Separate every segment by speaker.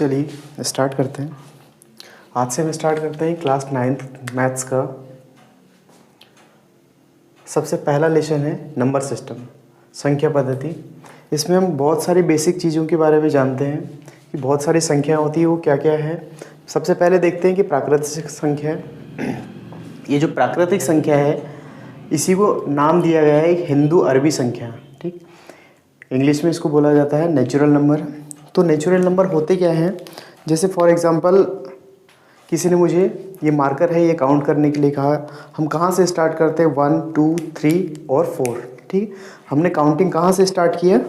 Speaker 1: चलिए स्टार्ट करते हैं। आज से हम स्टार्ट करते हैं क्लास 9th मैथ्स का सबसे पहला लेसन है नंबर सिस्टम, संख्या पद्धति। इसमें हम बहुत सारी बेसिक चीज़ों के बारे में जानते हैं कि बहुत सारी संख्या होती है, वो क्या क्या है। सबसे पहले देखते हैं कि प्राकृतिक संख्या। ये जो प्राकृतिक संख्या है इसी को नाम दिया गया है हिंदू अरबी संख्या, ठीक। इंग्लिश में इसको बोला जाता है नेचुरल नंबर। तो नेचुरल नंबर होते क्या हैं, जैसे फॉर एग्जांपल किसी ने मुझे ये मार्कर है ये काउंट करने के लिए कहा। हम कहाँ से स्टार्ट करते हैं, 1 2 3 और 4, ठीक। हमने काउंटिंग कहाँ से स्टार्ट किया,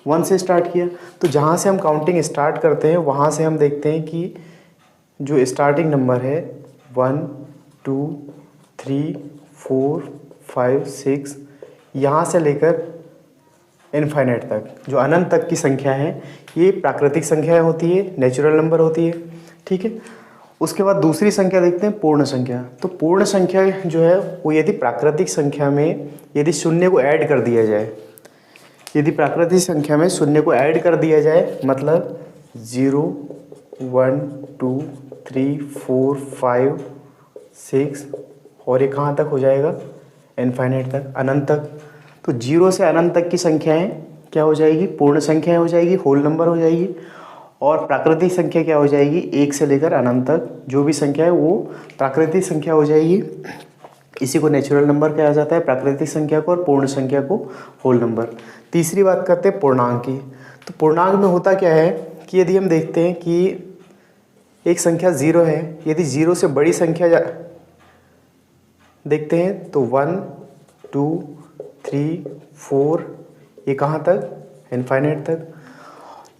Speaker 1: 1 से स्टार्ट किया। तो जहाँ से हम काउंटिंग स्टार्ट करते हैं वहाँ से हम देखते हैं कि जो स्टार्टिंग नंबर है 1 2 3 4 5 6, यहाँ से लेकर इनफाइनाइट तक, जो अनंत तक की संख्या है, ये प्राकृतिक संख्या होती है, नेचुरल नंबर होती है, ठीक है। उसके बाद दूसरी संख्या देखते हैं पूर्ण संख्या। तो पूर्ण संख्या जो है वो यदि प्राकृतिक संख्या में यदि शून्य को ऐड कर दिया जाए, यदि प्राकृतिक संख्या में शून्य को ऐड कर दिया जाए, मतलब 0 1 2 3 4 5 6 और ये कहाँ तक हो जाएगा, इनफाइनाइट तक, अनंत तक। तो 0 से अनंत तक की संख्याएं क्या हो जाएगी, पूर्ण संख्याएं हो जाएगी, होल नंबर हो जाएगी। और प्राकृतिक संख्या क्या हो जाएगी, 1 से लेकर अनंत तक जो भी संख्या है वो प्राकृतिक संख्या हो जाएगी। इसी को नेचुरल नंबर कहा जाता है, प्राकृतिक संख्या को, और पूर्ण संख्या को होल नंबर। तीसरी बात करते हैं पूर्णांक की। तो पूर्णांक में होता क्या है कि यदि हम देखते हैं कि एक संख्या 0 है, यदि 0 से बड़ी संख्या देखते हैं तो 1 2 3 4, ये कहाँ तक, इनफाइनाइट तक।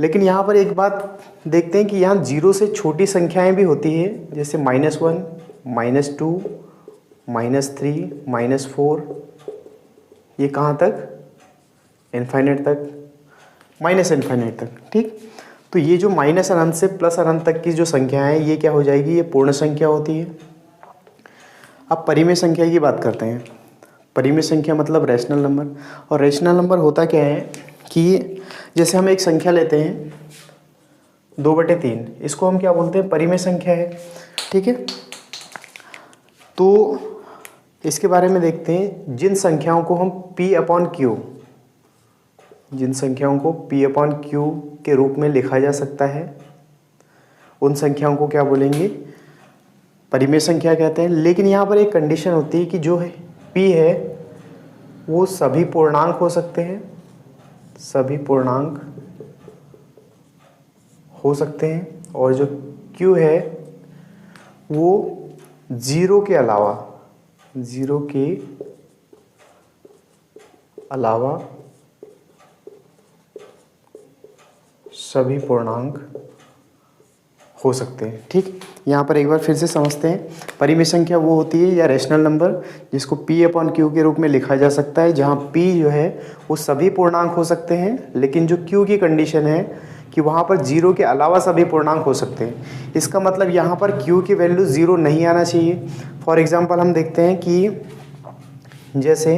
Speaker 1: लेकिन यहाँ पर एक बात देखते हैं कि यहाँ 0 से छोटी संख्याएं भी होती है, जैसे -1 -2 -3 -4, ये कहाँ तक, इनफाइनाइट तक, माइनस इनफाइनाइट तक, ठीक। तो ये जो माइनस अनंत से प्लस अनंत तक की जो संख्या है ये क्या हो जाएगी, ये पूर्ण संख्या होती है। अब परिमेय संख्या की बात करते हैं। परिमेय संख्या मतलब रैशनल नंबर। और रैशनल नंबर होता क्या है कि जैसे हम एक संख्या लेते हैं 2/3, इसको हम क्या बोलते हैं, परिमेय संख्या है, ठीक है। तो इसके बारे में देखते हैं। जिन संख्याओं को हम P/Q, जिन संख्याओं को P/Q के रूप में लिखा जा सकता है उन संख्याओं को क्या बोलेंगे, परिमेय संख्या कहते हैं। लेकिन यहाँ पर एक कंडीशन होती है कि जो है P है वो सभी पूर्णांक हो सकते हैं, सभी पूर्णांक हो सकते हैं। और जो Q है वो 0 के अलावा, 0 के अलावा सभी पूर्णांक हो सकते हैं, ठीक। यहाँ पर एक बार फिर से समझते हैं। परिमेय संख्या वो होती है या रैशनल नंबर जिसको P/Q के रूप में लिखा जा सकता है, जहाँ P जो है वो सभी पूर्णांक हो सकते हैं, लेकिन जो Q की कंडीशन है कि वहाँ पर 0 के अलावा सभी पूर्णांक हो सकते हैं। इसका मतलब यहाँ पर Q की वैल्यू 0 नहीं आना चाहिए। फॉर एग्जाम्पल हम देखते हैं कि जैसे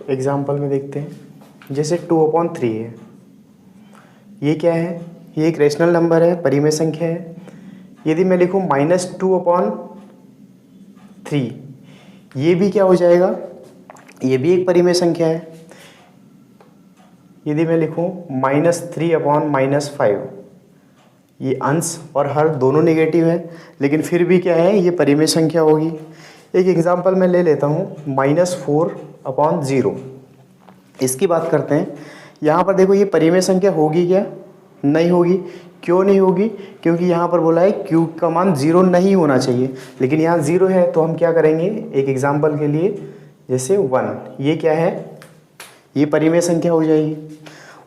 Speaker 1: एग्जाम्पल में देखते हैं, जैसे 2/3 है, ये क्या है, ये एक रैशनल नंबर है, परिमेय संख्या है। यदि मैं लिखूं -2/3, ये भी क्या हो जाएगा, ये भी एक परिमेय संख्या है। यदि मैं लिखूं -3/-5, ये अंश और हर दोनों नेगेटिव है, लेकिन फिर भी क्या है, ये परिमेय संख्या होगी। एक एग्जांपल मैं ले लेता हूं, -4/0, इसकी बात करते हैं। यहाँ पर देखो ये परिमेय संख्या होगी क्या, नहीं होगी। क्यों नहीं होगी, क्योंकि यहाँ पर बोला है Q का मान 0 नहीं होना चाहिए, लेकिन यहाँ 0 है। तो हम क्या करेंगे, एक एग्जांपल के लिए, जैसे 1, ये क्या है, ये परिमेय संख्या हो जाएगी।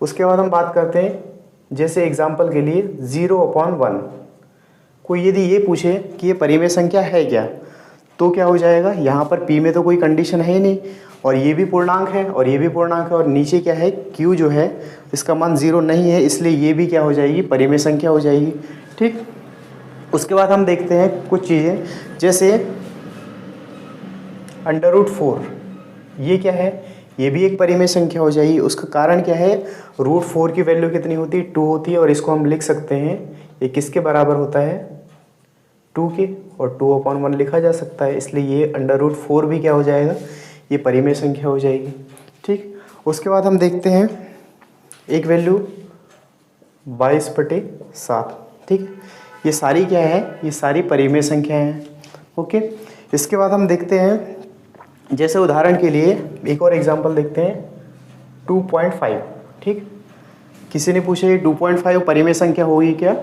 Speaker 1: उसके बाद हम बात करते हैं, जैसे एग्जांपल के लिए 0/1, कोई यदि ये पूछे कि ये परिमेय संख्या है क्या, तो क्या हो जाएगा, यहाँ पर P में तो कोई कंडीशन है ही नहीं, और ये भी पूर्णांक है और ये भी पूर्णांक है, और नीचे क्या है, Q जो है इसका मान 0 नहीं है, इसलिए ये भी क्या हो जाएगी, परिमेय संख्या हो जाएगी, ठीक। उसके बाद हम देखते हैं कुछ चीज़ें, जैसे √4, ये क्या है, ये भी एक परिमेय संख्या हो जाएगी। उसका कारण क्या है, √4 की वैल्यू कितनी होती है, 2 होती है, और इसको हम लिख सकते हैं ये किसके बराबर होता है, 2 के, और 2/1 लिखा जा सकता है, इसलिए ये √4 भी क्या हो जाएगा, ये परिमेय संख्या हो जाएगी। ठीक, उसके बाद हम देखते हैं एक वैल्यू 22/7। ठीक, ये सारी क्या है, ये सारी परिमेय संख्याएं हैं। ओके, इसके बाद हम देखते हैं, जैसे उदाहरण के लिए एक और एग्जांपल देखते हैं 2.5। ठीक, किसी ने पूछा ये 2.5 परिमेय संख्या होगी क्या,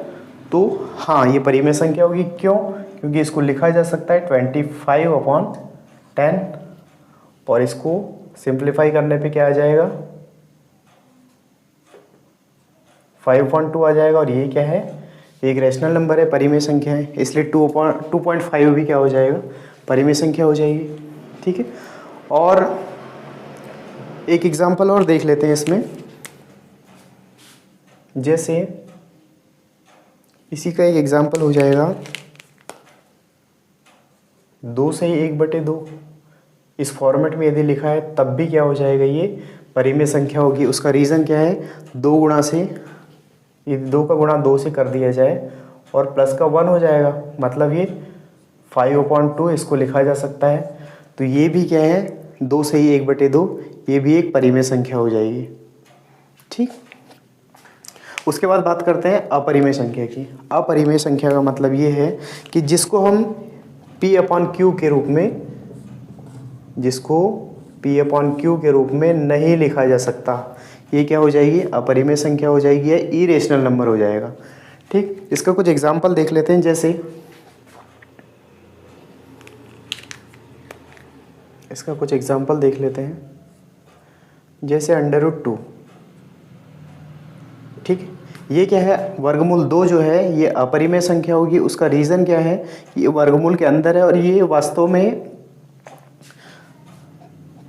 Speaker 1: तो हाँ ये परिमेय संख्या होगी। क्यों, क्योंकि इसको लिखा जा सकता है 25/10, और इसको सिंप्लीफाई करने पे क्या आ जाएगा, 5/2 आ जाएगा, और ये क्या है, एक रैशनल नंबर है, परिमेय संख्या है, इसलिए 2.5 भी क्या हो जाएगा, परिमेय संख्या हो जाएगी। ठीक है, और एक एग्जांपल और देख लेते हैं इसमें, जैसे इसी का एक एग्जांपल हो जाएगा 2 से 1/2। इस फॉर्मेट में यदि लिखा है तब भी क्या हो जाएगा, ये परिमेय संख्या होगी। उसका रीज़न क्या है, 2 गुणा से, ये 2 का गुणा 2 से कर दिया जाए और प्लस का 1 हो जाएगा, मतलब ये 5/2 इसको लिखा जा सकता है। तो ये भी क्या है, 2 से ही 1/2, ये भी एक परिमेय संख्या हो जाएगी। ठीक, उसके बाद बात करते हैं अपरिमेय संख्या की। अपरिमेय संख्या का मतलब ये है कि जिसको हम P/Q के रूप में, जिसको P/Q के रूप में नहीं लिखा जा सकता, ये क्या हो जाएगी, अपरिमेय संख्या हो जाएगी या इरेशनल नंबर हो जाएगा। ठीक, इसका कुछ एग्जांपल देख लेते हैं, जैसे इसका कुछ एग्जांपल देख लेते हैं, जैसे √2। ठीक, ये क्या है, वर्गमूल 2 जो है ये अपरिमेय संख्या होगी। उसका रीज़न क्या है, ये वर्गमूल के अंदर है और ये वास्तव में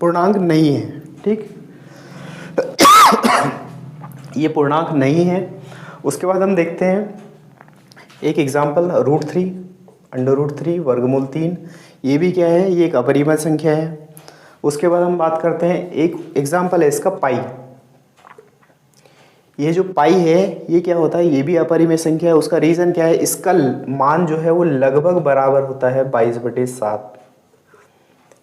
Speaker 1: पूर्णांक नहीं है। ठीक, ये पूर्णांक नहीं है। उसके बाद हम देखते हैं एक एग्जांपल √3 वर्गमूल 3, ये भी क्या है, ये एक अपरिमेय संख्या है। उसके बाद हम बात करते हैं, एक एग्जांपल है इसका पाई। ये जो पाई है ये क्या होता है, ये भी अपरिमेय संख्या है। उसका रीज़न क्या है, इसका मान जो है वो लगभग बराबर होता है 22/7।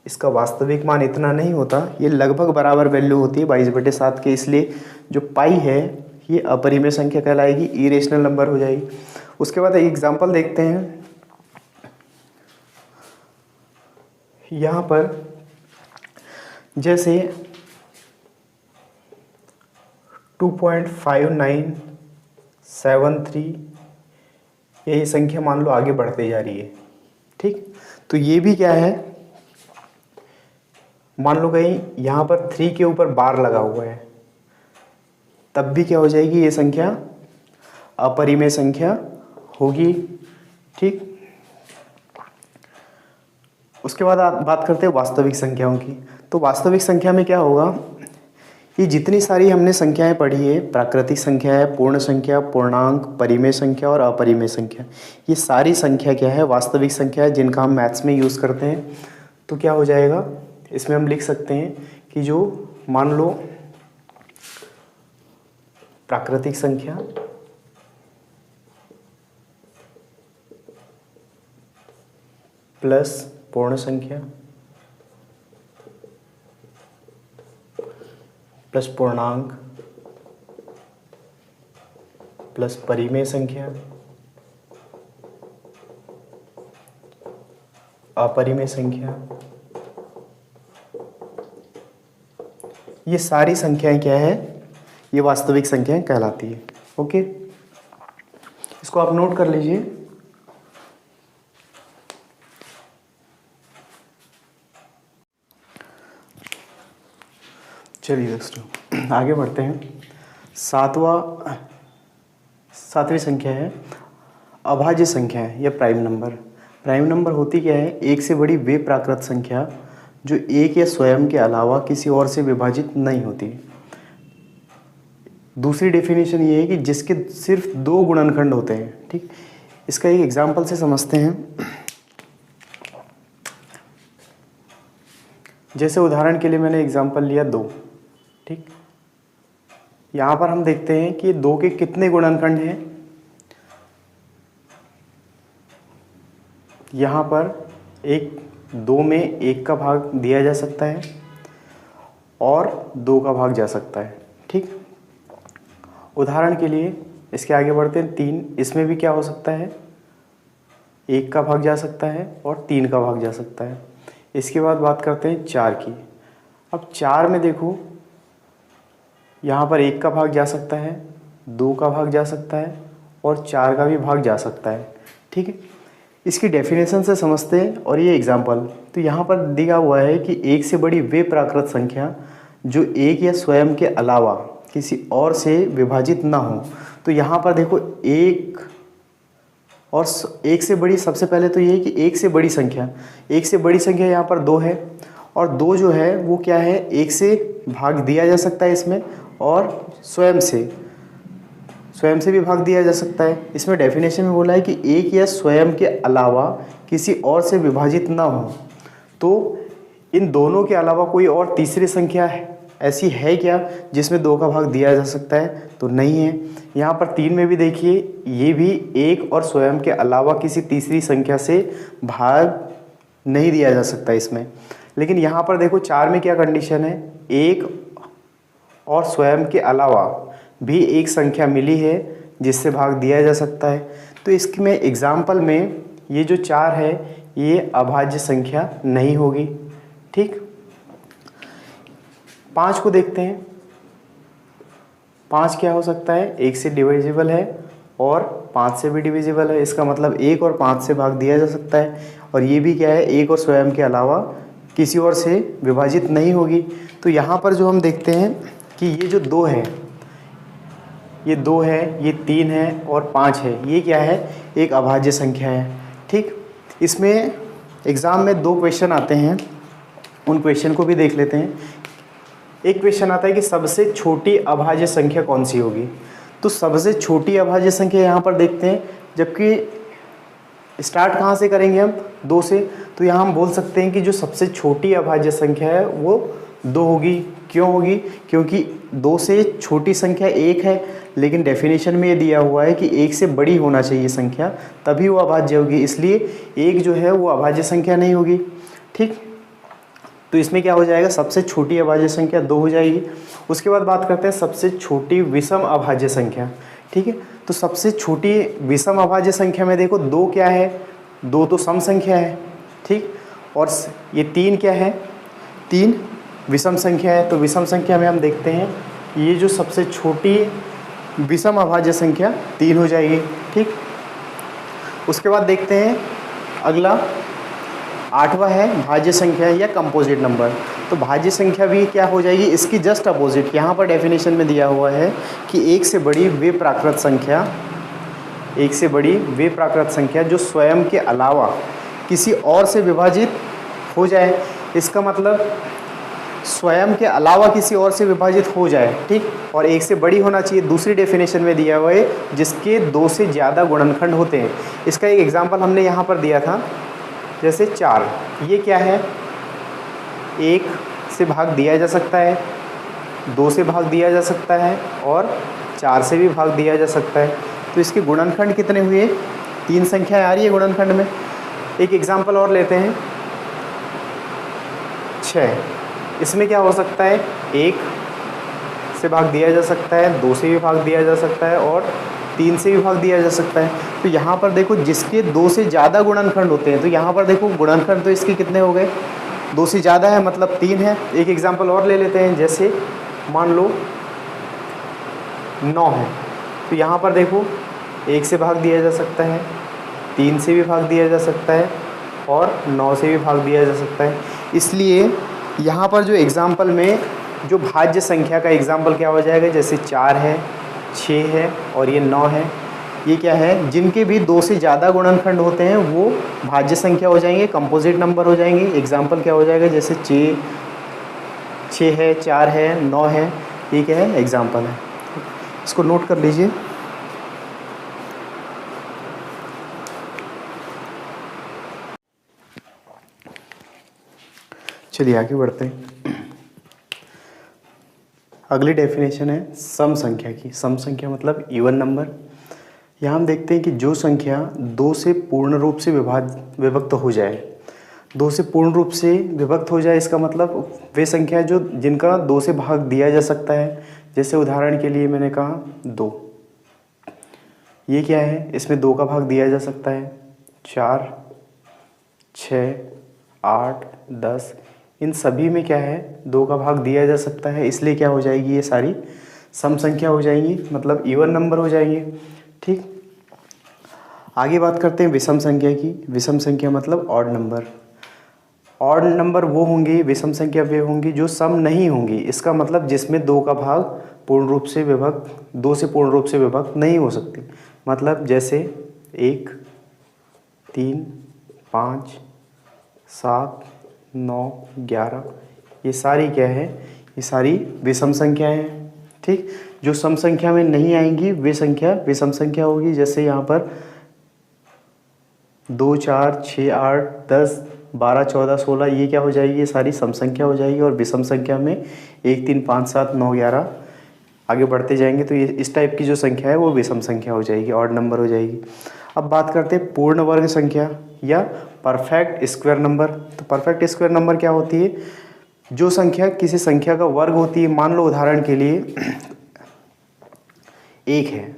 Speaker 1: इसका वास्तविक मान इतना नहीं होता, ये लगभग बराबर वैल्यू होती है 22/7 के, इसलिए जो पाई है ये अपरिमेय संख्या कहलाएगी, इरेशनल नंबर हो जाएगी। उसके बाद एक एग्जांपल देखते हैं, यहाँ पर जैसे 2.5973, यही संख्या मान लो आगे बढ़ते जा रही है। ठीक, तो ये भी क्या है, मान लो कहीं यहाँ पर 3 के ऊपर बार लगा हुआ है, तब भी क्या हो जाएगी, ये संख्या अपरिमेय संख्या होगी। ठीक, उसके बाद आप बात करते हैं वास्तविक संख्याओं की। तो वास्तविक संख्या में क्या होगा, ये जितनी सारी हमने संख्याएं पढ़ी है, प्राकृतिक संख्या है, पूर्ण संख्या, पूर्णांक, परिमेय संख्या और अपरिमेय संख्या, ये सारी संख्या क्या है, वास्तविक संख्या है, जिनका हम मैथ्स में यूज़ करते हैं। तो क्या हो जाएगा, इसमें हम लिख सकते हैं कि जो मान लो प्राकृतिक संख्या प्लस पूर्ण संख्या प्लस पूर्णांक प्लस परिमेय संख्या अपरिमेय संख्या, ये सारी संख्याएं क्या है, ये वास्तविक संख्याएं कहलाती है। ओके, इसको आप नोट कर लीजिए। चलिए दोस्तों आगे बढ़ते हैं। सातवीं संख्या है अभाज्य संख्या है या प्राइम नंबर। प्राइम नंबर होती क्या है, एक से बड़ी वे प्राकृत संख्या जो एक या स्वयं के अलावा किसी और से विभाजित नहीं होती। दूसरी डेफिनेशन ये है कि जिसके सिर्फ 2 गुणनखंड होते हैं। ठीक, इसका एक एग्जांपल से समझते हैं। जैसे उदाहरण के लिए मैंने एग्जांपल लिया 2, ठीक। यहाँ पर हम देखते हैं कि 2 के कितने गुणनखंड हैं। यहाँ पर 2 में 1 का भाग दिया जा सकता है और 2 का भाग जा सकता है, ठीक। उदाहरण के लिए इसके आगे बढ़ते हैं 3, इसमें भी क्या हो सकता है, 1 का भाग जा सकता है और 3 का भाग जा सकता है। इसके बाद बात करते हैं 4 की। अब 4 में देखो, यहाँ पर 1 का भाग जा सकता है, 2 का भाग जा सकता है और 4 का भी भाग जा सकता है, ठीक है। इसकी डेफिनेशन से समझते हैं और ये एग्जाम्पल। तो यहाँ पर दिया हुआ है कि 1 से बड़ी वे प्राकृत संख्या जो 1 या स्वयं के अलावा किसी और से विभाजित ना हो। तो यहाँ पर देखो 1 और 1 से बड़ी, सबसे पहले तो ये है कि 1 से बड़ी संख्या, 1 से बड़ी संख्या यहाँ पर 2 है और 2 जो है वो क्या है, 1 से भाग दिया जा सकता है इसमें और स्वयं से भी भाग दिया जा सकता है। इसमें डेफिनेशन में बोला है कि 1 या स्वयं के अलावा किसी और से विभाजित ना हो। तो इन दोनों के अलावा कोई और तीसरी संख्या ऐसी है क्या जिसमें 2 का भाग दिया जा सकता है? तो नहीं है। यहाँ पर 3 में भी देखिए, ये भी 1 और स्वयं के अलावा किसी तीसरी संख्या से भाग नहीं दिया जा सकता इसमें। लेकिन यहाँ पर देखो 4 में क्या कंडीशन है, 1 और स्वयं के अलावा भी एक संख्या मिली है जिससे भाग दिया जा सकता है। तो इसमें एग्जाम्पल में ये जो 4 है ये अभाज्य संख्या नहीं होगी, ठीक। 5 को देखते हैं। 5 क्या हो सकता है, 1 से डिविजिबल है और 5 से भी डिविजिबल है। इसका मतलब 1 और 5 से भाग दिया जा सकता है और ये भी क्या है, 1 और स्वयं के अलावा किसी और से विभाजित नहीं होगी। तो यहाँ पर जो हम देखते हैं कि ये जो 2 है, ये 2 है, ये 3 है और 5 है, ये क्या है, एक अभाज्य संख्या है, ठीक। इसमें एग्ज़ाम में 2 क्वेश्चन आते हैं, उन क्वेश्चन को भी देख लेते हैं। एक क्वेश्चन आता है कि सबसे छोटी अभाज्य संख्या कौन सी होगी। तो सबसे छोटी अभाज्य संख्या यहाँ पर देखते हैं, जबकि स्टार्ट कहाँ से करेंगे हम, 2 से। तो यहाँ हम बोल सकते हैं कि जो सबसे छोटी अभाज्य संख्या है वो 2 होगी। क्यों होगी, क्योंकि 2 से छोटी संख्या 1 है, लेकिन डेफिनेशन में ये दिया हुआ है कि 1 से बड़ी होना चाहिए संख्या, तभी वो अभाज्य होगी। इसलिए 1 जो है वो अभाज्य संख्या नहीं होगी, ठीक। तो इसमें क्या हो जाएगा, सबसे छोटी अभाज्य संख्या 2 हो जाएगी। उसके बाद बात करते हैं सबसे छोटी विषम अभाज्य संख्या, ठीक है। तो सबसे छोटी विषम अभाज्य संख्या में देखो 2 क्या है, 2 तो सम संख्या है, ठीक। और ये 3 क्या है, 3 विषम संख्या है। तो विषम संख्या में हम देखते हैं ये जो सबसे छोटी विषम अभाज्य संख्या 3 हो जाएगी, ठीक। उसके बाद देखते हैं अगला 8वां है भाज्य संख्या या कंपोजिट नंबर। तो भाज्य संख्या भी क्या हो जाएगी, इसकी जस्ट अपोजिट। यहाँ पर डेफिनेशन में दिया हुआ है कि 1 से बड़ी वे प्राकृत संख्या, 1 से बड़ी वे प्राकृत संख्या जो स्वयं के अलावा किसी और से विभाजित हो जाए। इसका मतलब स्वयं के अलावा किसी और से विभाजित हो जाए, ठीक। और 1 से बड़ी होना चाहिए, दूसरी डेफिनेशन में दिया हुआ है जिसके 2 से ज़्यादा गुणनखंड होते हैं। इसका एक एग्जांपल हमने यहाँ पर दिया था, जैसे 4, ये क्या है, 1 से भाग दिया जा सकता है, 2 से भाग दिया जा सकता है और 4 से भी भाग दिया जा सकता है। तो इसके गुणनखंड कितने हुए, 3 संख्याएं आ रही है गुणनखंड में। एक एग्जांपल और लेते हैं, 6। इसमें क्या हो सकता है, 1 से भाग दिया जा सकता है, 2 से भी भाग दिया जा सकता है और 3 से भी भाग दिया जा सकता है। तो यहाँ पर देखो जिसके 2 से ज़्यादा गुणनखंड होते हैं, तो यहाँ पर देखो गुणनखंड तो इसके कितने हो गए, 2 से ज़्यादा है मतलब 3 है। एक एग्जांपल और ले लेते हैं, जैसे मान लो 9 है। तो यहाँ पर देखो 1 से भाग दिया जा सकता है, 3 से भी भाग दिया जा सकता है और 9 से भी भाग दिया जा सकता है। इसलिए यहाँ पर जो एग्जांपल में जो भाज्य संख्या का एग्जांपल क्या हो जाएगा, जैसे 4 है, 6 है और ये 9 है, ये क्या है, जिनके भी 2 से ज़्यादा गुणनखंड होते हैं वो भाज्य संख्या हो जाएंगे, कंपोजिट नंबर हो जाएंगे। एग्जांपल क्या हो जाएगा, जैसे 6 है, 4 है, 9 है, ये क्या है, एग्जांपल है। इसको नोट कर लीजिए। चलिए आगे बढ़ते हैं। अगली डेफिनेशन है सम संख्या की। सम संख्या मतलब इवन नंबर। यहाँ हम देखते हैं कि जो संख्या दो से पूर्ण रूप से विभक्त हो जाए, दो से पूर्ण रूप से विभक्त हो जाए, इसका मतलब वे संख्या जो जिनका दो से भाग दिया जा सकता है। जैसे उदाहरण के लिए मैंने कहा 2, ये क्या है, इसमें 2 का भाग दिया जा सकता है। 4, 6, 8, 10, इन सभी में क्या है, 2 का भाग दिया जा सकता है, इसलिए क्या हो जाएगी, ये सारी सम संख्या हो जाएंगी, मतलब इवन नंबर हो जाएंगे। ठीक, आगे बात करते हैं विषम संख्या की। विषम संख्या मतलब ऑड नंबर। ऑड नंबर वो होंगी, विषम संख्या वे होंगी जो सम नहीं होंगी। इसका मतलब जिसमें 2 का भाग पूर्ण रूप से विभक्त, 2 से पूर्ण रूप से विभक्त नहीं हो सकती। मतलब जैसे 1, 3, 5, 7, 9, 11, ये सारी क्या है, ये सारी विषम संख्याएं हैं। ठीक, जो सम संख्या में नहीं आएंगी वे संख्या विषम संख्या होगी। जैसे यहाँ पर 2, 4, 6, 8, 10, 12, 14, 16, ये क्या हो जाएगी, ये सारी सम संख्या हो जाएगी। और विषम संख्या में 1, 3, 5, 7, 9, 11 आगे बढ़ते जाएंगे तो ये इस टाइप की जो संख्या है वो विषम संख्या हो जाएगी, ऑड नंबर हो जाएगी। अब बात करते हैं पूर्ण वर्ग संख्या या परफेक्ट स्क्वायर नंबर। तो परफेक्ट स्क्वायर नंबर क्या होती है, जो संख्या किसी संख्या का वर्ग होती है। मान लो उदाहरण के लिए 1 है,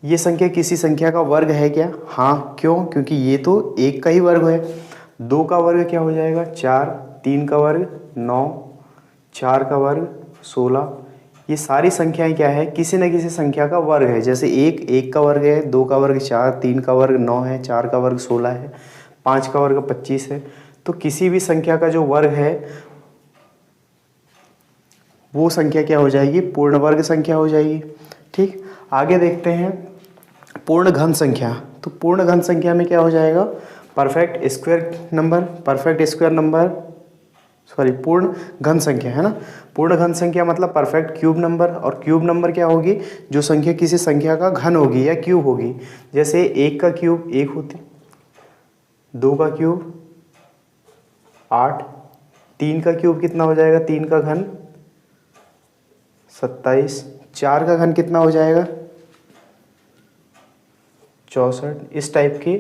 Speaker 1: ये संख्या किसी संख्या का वर्ग है क्या? हाँ, क्यों? क्योंकि ये तो 1 का ही वर्ग है। 2 का वर्ग क्या हो जाएगा, 4, 3 का वर्ग 9, 4 का वर्ग 16, ये सारी संख्याएं क्या है, किसी न किसी संख्या का वर्ग है। जैसे 1 का वर्ग है, 2 का वर्ग 4, 3 का वर्ग 9 है, 4 का वर्ग 16 है, 5 का वर्ग 25 है। तो किसी भी संख्या का जो वर्ग है वो संख्या क्या हो जाएगी, पूर्ण वर्ग संख्या हो जाएगी। ठीक, आगे देखते हैं पूर्ण घन संख्या। तो पूर्ण घन संख्या में क्या हो जाएगा, perfect square number, perfect square number, sorry पूर्ण घन संख्या है ना। पूर्ण घन संख्या मतलब परफेक्ट क्यूब नंबर। और क्यूब नंबर क्या होगी, जो संख्या किसी संख्या का घन होगी या क्यूब होगी। जैसे 1 का क्यूब 1 होती, 2 का क्यूब 8, 3 का क्यूब कितना हो जाएगा, 3 का घन 27, 4 का घन कितना हो जाएगा 64। इस टाइप की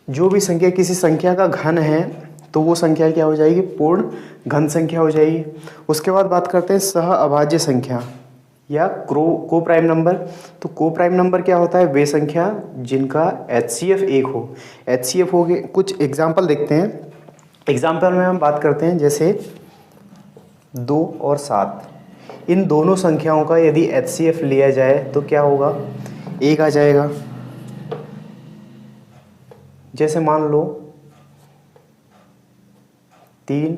Speaker 1: जो भी संख्या किसी संख्या का घन है तो वो संख्या क्या हो जाएगी, पूर्ण घन संख्या हो जाएगी। उसके बाद बात करते हैं सह अभाज्य संख्या या को प्राइम नंबर। तो को प्राइम नंबर क्या होता है, वे संख्या जिनका HCF 1 हो। HCF हो गए, कुछ एग्जाम्पल देखते हैं। एग्जाम्पल में हम बात करते हैं जैसे 2 और 7, इन दोनों संख्याओं का यदि HCF लिया जाए तो क्या होगा, 1 आ जाएगा। जैसे मान लो 3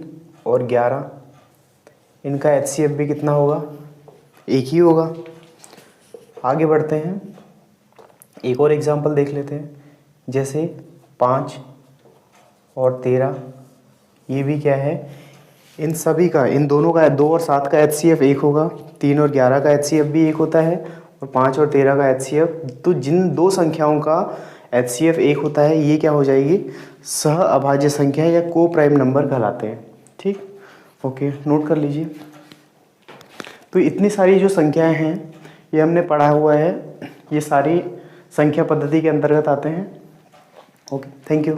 Speaker 1: और 11, इनका HCF भी कितना होगा, 1 ही होगा। आगे बढ़ते हैं, एक और एग्जांपल देख लेते हैं। जैसे 5 और 13, ये भी क्या है, इन सभी का, इन दोनों का 2 और 7 का HCF 1 होगा। 3 और 11 का HCF भी 1 होता है और 5 और 13 का HCF, तो जिन दो संख्याओं का HCF 1 होता है ये क्या हो जाएगी, सह अभाज्य संख्या या को प्राइम नंबर कहलाते हैं। ठीक, ओके, नोट कर लीजिए। तो इतनी सारी जो संख्याएं हैं ये हमने पढ़ा हुआ है, ये सारी संख्या पद्धति के अंतर्गत आते हैं। Okay, thank you.